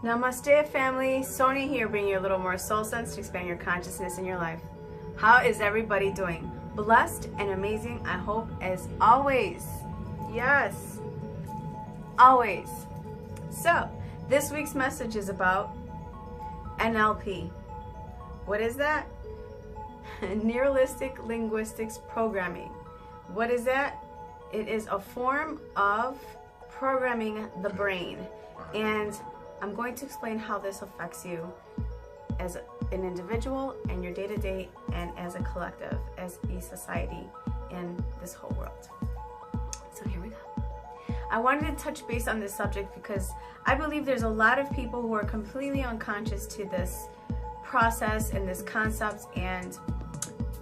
Namaste family, Sonia here bringing you a little more soul sense to expand your consciousness in your life. How is everybody doing? Blessed and amazing, I hope, as always. Yes, always. So, this week's message is about NLP. What is that? Neuralistic linguistics programming. What is that? It is a form of programming the brain, and I'm going to explain how this affects you as an individual and your day-to-day and as a collective, as a society in this whole world. So here we go. I wanted to touch base on this subject because I believe there's a lot of people who are completely unconscious to this process and this concept, and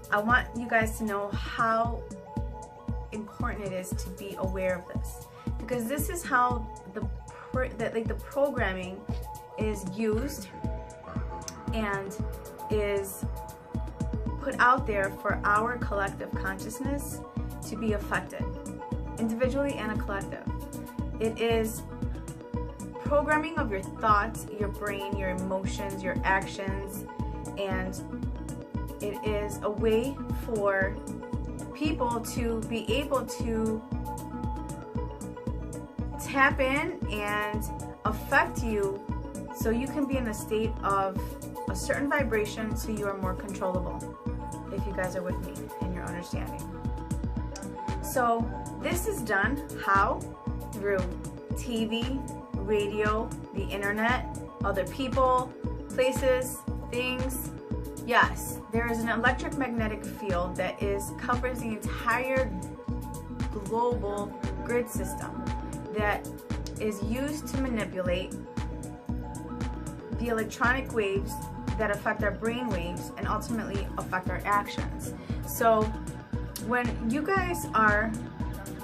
I want you guys to know how important it is to be aware of this, because this is how the programming is used and is put out there for our collective consciousness to be affected, individually and a collective. It is programming of your thoughts, your brain, your emotions, your actions, and it is a way for people to be able to tap in and affect you so you can be in a state of a certain vibration so you are more controllable, if you guys are with me in your understanding. So this is done how? Through TV, radio, the internet, other people, places, things. Yes, there is an electromagnetic field that covers the entire global grid system that is used to manipulate the electronic waves that affect our brain waves and ultimately affect our actions. So when you guys are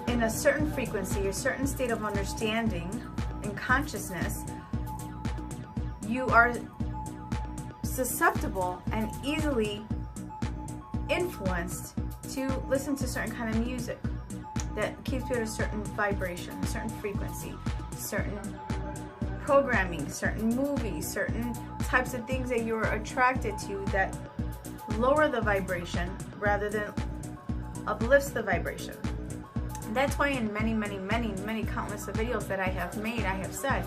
in a certain frequency, a certain state of understanding and consciousness, you are susceptible and easily influenced to listen to certain kind of music that keeps you at a certain vibration, a certain frequency, certain programming, certain movies, certain types of things that you're attracted to that lower the vibration rather than uplifts the vibration. That's why in many countless of videos that I have made, I have said,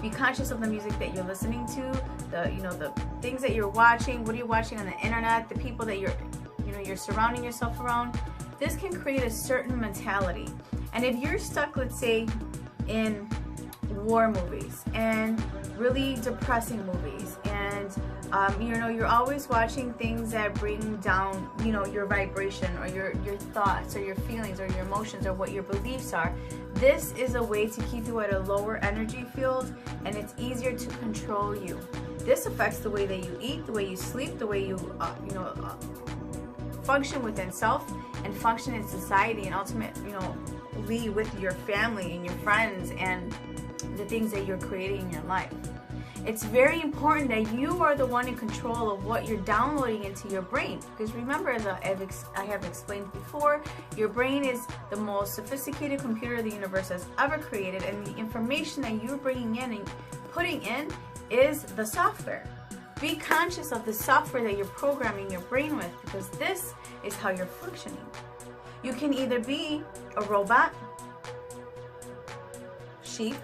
be conscious of the music that you're listening to, the things that you're watching, what are you watching on the internet, the people that you're surrounding yourself around. This can create a certain mentality. And if you're stuck, let's say, in war movies and really depressing movies, and you're always watching things that bring down your vibration or your thoughts or your feelings or your emotions or what your beliefs are, this is a way to keep you at a lower energy field, and it's easier to control you. This affects the way that you eat, the way you sleep, the way you function within self and function in society, and ultimately with your family and your friends and the things that you're creating in your life. It's very important that you are the one in control of what you're downloading into your brain, because remember, as I have explained before, your brain is the most sophisticated computer the universe has ever created, and the information that you're bringing in and putting in is the software. Be conscious of the software that you're programming your brain with, because this is how you're functioning. You can either be a robot, sheep,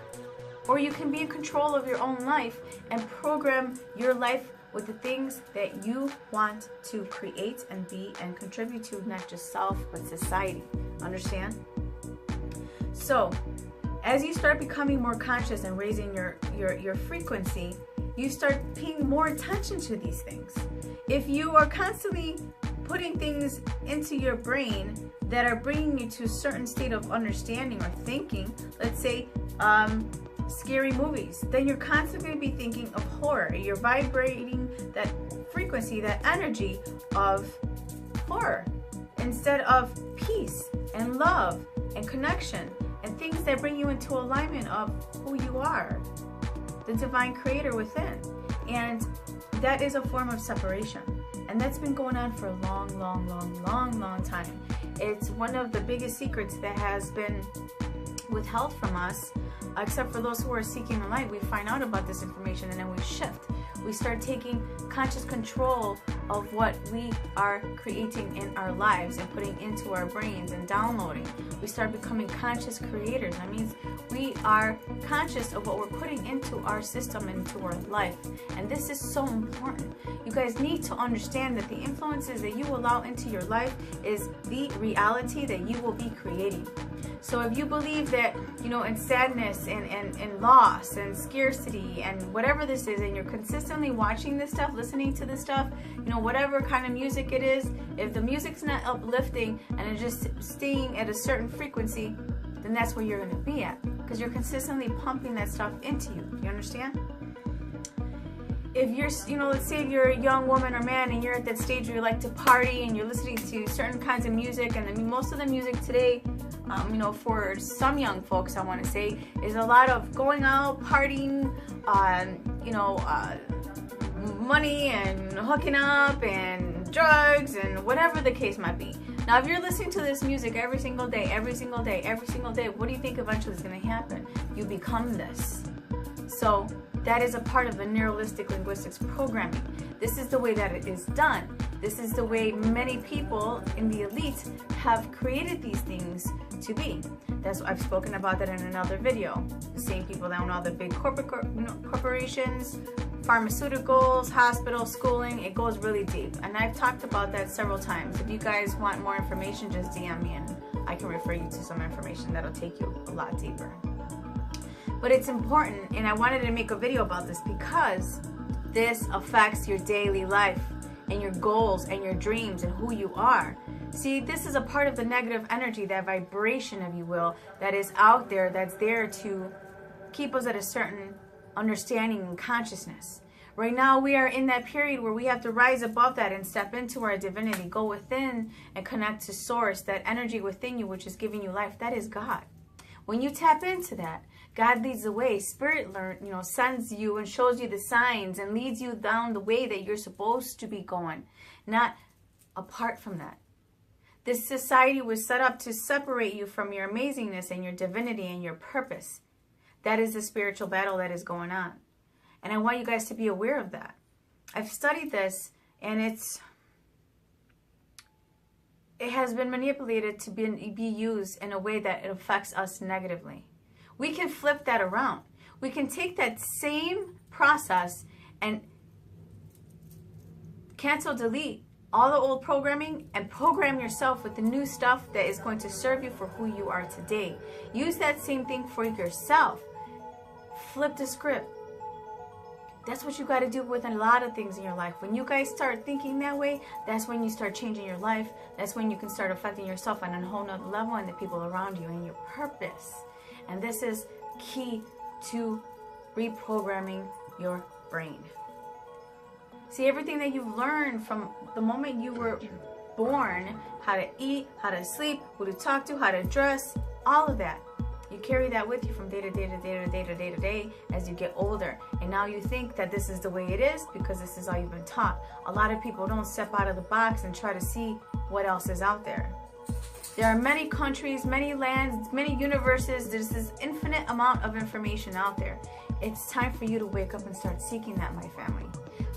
or you can be in control of your own life and program your life with the things that you want to create and be and contribute to, not just self, but society. Understand? So, as you start becoming more conscious and raising your frequency, you start paying more attention to these things. If you are constantly putting things into your brain that are bringing you to a certain state of understanding or thinking, let's say scary movies, then you're constantly going to be thinking of horror. You're vibrating that frequency, that energy of horror, instead of peace and love and connection and things that bring you into alignment of who you are, the divine creator within. And that is a form of separation, and that's been going on for a long time. It's one of the biggest secrets that has been withheld from us except for those who are seeking the light, we find out about this information and then we shift. We start taking conscious control of what we are creating in our lives and putting into our brains and downloading. We start becoming conscious creators. That means we are conscious of what we're putting into our system, into our life. And this is so important. You guys need to understand that the influences that you allow into your life is the reality that you will be creating. So if you believe that, you know, in sadness and loss and scarcity and whatever this is, and you're consistently watching this stuff, listening to this stuff, you know, whatever kind of music it is, if the music's not uplifting and it's just staying at a certain frequency, then that's where you're going to be at, because you're consistently pumping that stuff into you. You understand? If you're, you know, let's say if you're a young woman or man and you're at that stage where you like to party and you're listening to certain kinds of music, and I mean, most of the music today, you know, for some young folks, I want to say, is a lot of going out, partying, you know, money and hooking up and drugs and whatever the case might be. Now, if you're listening to this music every single day, every single day, every single day, what do you think eventually is going to happen? You become this. So that is a part of the neuralistic linguistics programming. This is the way that it is done. This is the way many people in the elite have created these things to be. I've spoken about that in another video. The same people that own all the big corporations, pharmaceuticals, hospitals, schooling, it goes really deep. And I've talked about that several times. If you guys want more information, just DM me and I can refer you to some information that'll take you a lot deeper. But it's important, and I wanted to make a video about this because this affects your daily life and your goals and your dreams and who you are. See, this is a part of the negative energy, that vibration, if you will, that is out there, that's there to keep us at a certain understanding and consciousness. Right now, we are in that period where we have to rise above that and step into our divinity, go within and connect to source, that energy within you, which is giving you life. That is God. When you tap into that, God leads the way. Spirit, you know, sends you and shows you the signs and leads you down the way that you're supposed to be going, not apart from that. This society was set up to separate you from your amazingness and your divinity and your purpose. That is the spiritual battle that is going on. And I want you guys to be aware of that. I've studied this, and it has been manipulated to be used in a way that it affects us negatively. We can flip that around. We can take that same process and cancel, delete all the old programming and program yourself with the new stuff that is going to serve you for who you are today. Use that same thing for yourself. Flip the script. That's what you got to do with a lot of things in your life. When you guys start thinking that way, that's when you start changing your life. That's when you can start affecting yourself on a whole nother level and the people around you and your purpose. And this is key to reprogramming your brain. See, everything that you've learned from the moment you were born, how to eat, how to sleep, who to talk to, how to dress, all of that. You carry that with you from day to day to day to day to day to day as you get older. And now you think that this is the way it is because this is all you've been taught. A lot of people don't step out of the box and try to see what else is out there. There are many countries, many lands, many universes. There's this infinite amount of information out there. It's time for you to wake up and start seeking that, my family.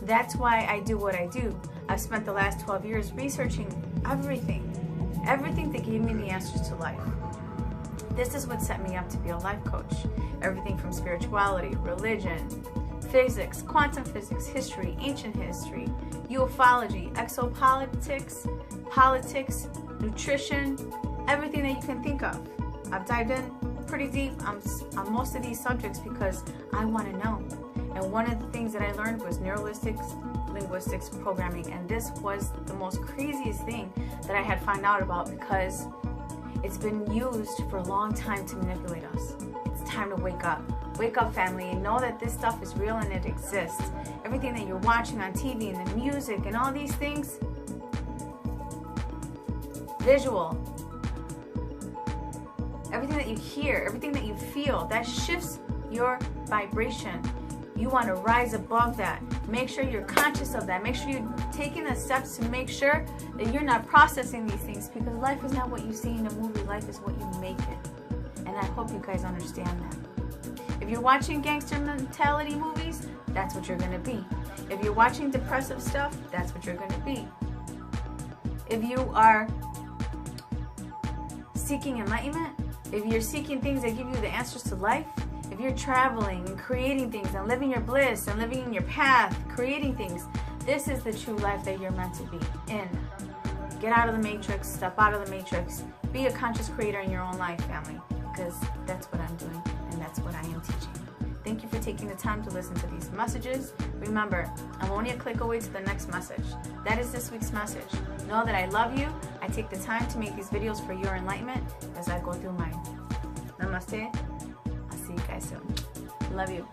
That's why I do what I do. I've spent the last 12 years researching everything that gave me the answers to life. This is what set me up to be a life coach. Everything from spirituality, religion, physics, quantum physics, history, ancient history, ufology, exopolitics, politics, nutrition, everything that you can think of. I've dived in pretty deep on most of these subjects because I want to know. And one of the things that I learned was neuralistic linguistics programming. And this was the most craziest thing that I had found out about because it's been used for a long time to manipulate us. It's time to wake up. Wake up, family, and know that this stuff is real and it exists. Everything that you're watching on TV and the music and all these things, visual, everything that you hear, everything that you feel, that shifts your vibration. You want to rise above that. Make sure you're conscious of that. Make sure you're taking the steps to make sure that you're not processing these things, because life is not what you see in a movie. Life is what you make it. And I hope you guys understand that. If you're watching gangster mentality movies, that's what you're going to be. If you're watching depressive stuff, that's what you're going to be. If you are seeking enlightenment, if you're seeking things that give you the answers to life, if you're traveling and creating things and living your bliss and living in your path, creating things, this is the true life that you're meant to be in. Get out of the matrix, step out of the matrix, be a conscious creator in your own life, family, because that's what I'm doing and that's what I am teaching. Thank you for taking the time to listen to these messages. Remember, I'm only a click away to the next message. That is this week's message. Know that I love you. I take the time to make these videos for your enlightenment as I go through mine. Namaste. I'll see you guys soon. Love you.